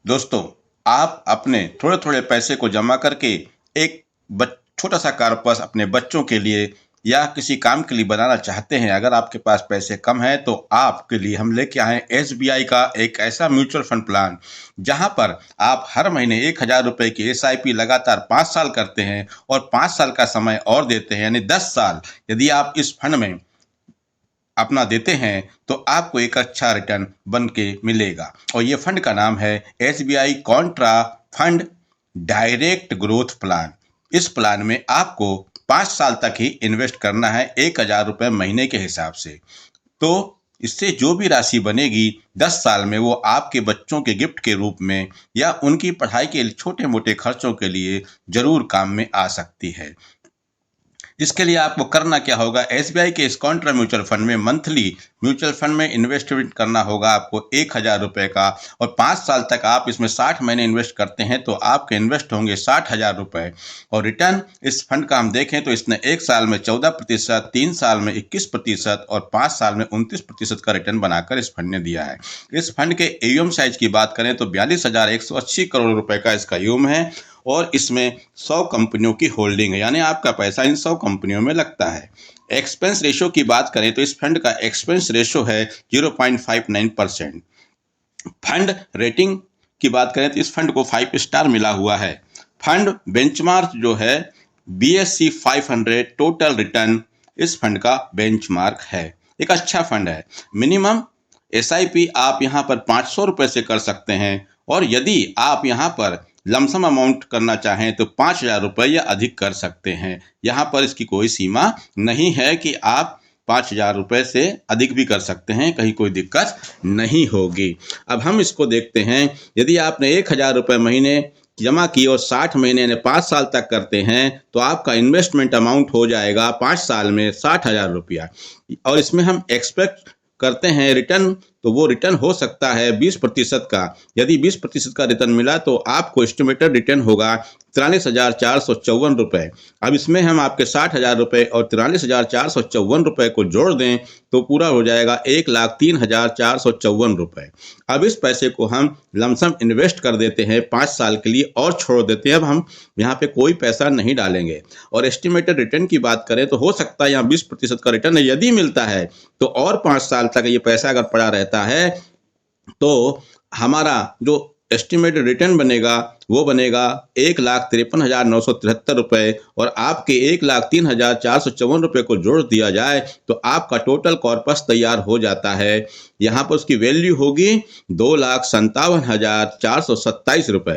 दोस्तों, आप अपने थोड़े थोड़े पैसे को जमा करके एक छोटा सा कार्पस अपने बच्चों के लिए या किसी काम के लिए बनाना चाहते हैं। अगर आपके पास पैसे कम हैं तो आपके लिए हम लेके आए एसबीआई का एक ऐसा म्यूचुअल फंड प्लान, जहां पर आप हर महीने 1,000 रुपए की एसआईपी लगातार 5 साल करते हैं और 5 साल का समय और देते हैं, यानी 10 साल यदि आप इस फंड में अपना देते हैं तो आपको एक अच्छा रिटर्न बन के मिलेगा। और ये फंड का नाम है SBI Contra fund direct growth plan. इस प्लान में आपको 5 साल तक ही इन्वेस्ट करना है 1,000 रुपये महीने के हिसाब से। तो इससे जो भी राशि बनेगी 10 साल में वो आपके बच्चों के गिफ्ट के रूप में या उनकी पढ़ाई के छोटे मोटे खर्चों के लिए जरूर काम में आ सकती है। इसके लिए आपको करना क्या होगा, एसबीआई के इस कॉन्ट्रा म्यूचुअल फंड में मंथली म्यूचुअल फंड में इन्वेस्टमेंट करना होगा आपको 1,000 रुपये का। और 5 साल तक आप इसमें 60 महीने इन्वेस्ट करते हैं तो आपके इन्वेस्ट होंगे 60,000 रुपये। और रिटर्न इस फंड का हम देखें तो इसने 1 साल में 14%, 3 साल में 21% और 5 साल में 29% का रिटर्न बनाकर इस फंड ने दिया है। इस फंड के एयूएम साइज की बात करें तो 42,180 करोड़ रुपए का इसका एयूएम है और इसमें 100 कंपनियों की होल्डिंग है, यानी आपका पैसा इन 100 कंपनियों में लगता है। एक्सपेंस रेशो की बात करें तो इस फंड का एक्सपेंस रेशो है 0.59%। फंड रेटिंग की बात करें तो इस फंड को 5 स्टार मिला हुआ है। फंड बेंचमार्क जो है BSE 500 टोटल रिटर्न इस फंड का बेंचमार्क है। एक अच्छा फंड है। मिनिमम एसआईपी आप यहाँ पर 500 रुपये से कर सकते हैं और यदि आप यहाँ पर लमसम अमाउंट करना चाहें तो 5,000 रुपये या अधिक कर सकते हैं। यहाँ पर इसकी कोई सीमा नहीं है कि आप 5,000 रुपये से अधिक भी कर सकते हैं, कहीं कोई दिक्कत नहीं होगी। अब हम इसको देखते हैं। यदि आपने 1,000 रुपये महीने जमा की और 60 महीने यानी 5 साल तक करते हैं तो आपका इन्वेस्टमेंट अमाउंट हो जाएगा 5 साल में 60,000 रुपया। और इसमें हम एक्सपेक्ट करते हैं रिटर्न, तो वो रिटर्न हो सकता है 20% का। यदि 20% का रिटर्न मिला तो आपको एस्टिमेटेड रिटर्न होगा 43,454 रुपये। अब इसमें हम आपके 60,000 रुपये और 43,454 रुपये को जोड़ दें तो पूरा हो जाएगा 1,03,454 रुपये। अब इस पैसे को हम लमसम इन्वेस्ट कर देते हैं 5 साल के लिए और छोड़ देते हैं। अब हम यहाँ पे कोई पैसा नहीं डालेंगे। और एस्टिमेटेड रिटर्न की बात करें तो हो सकता है यहाँ 20% का रिटर्न यदि मिलता है तो और 5 साल तक ये पैसा अगर पड़ा रहता है तो हमारा जो एस्टिमेटेड रिटर्न बनेगा वो बनेगा 1,53,973 रुपये। और आपके 1,03,454 रुपये को जोड़ दिया जाए तो आपका टोटल कॉर्पस तैयार हो जाता है। यहाँ पर उसकी वैल्यू होगी 2,57,427 रुपये।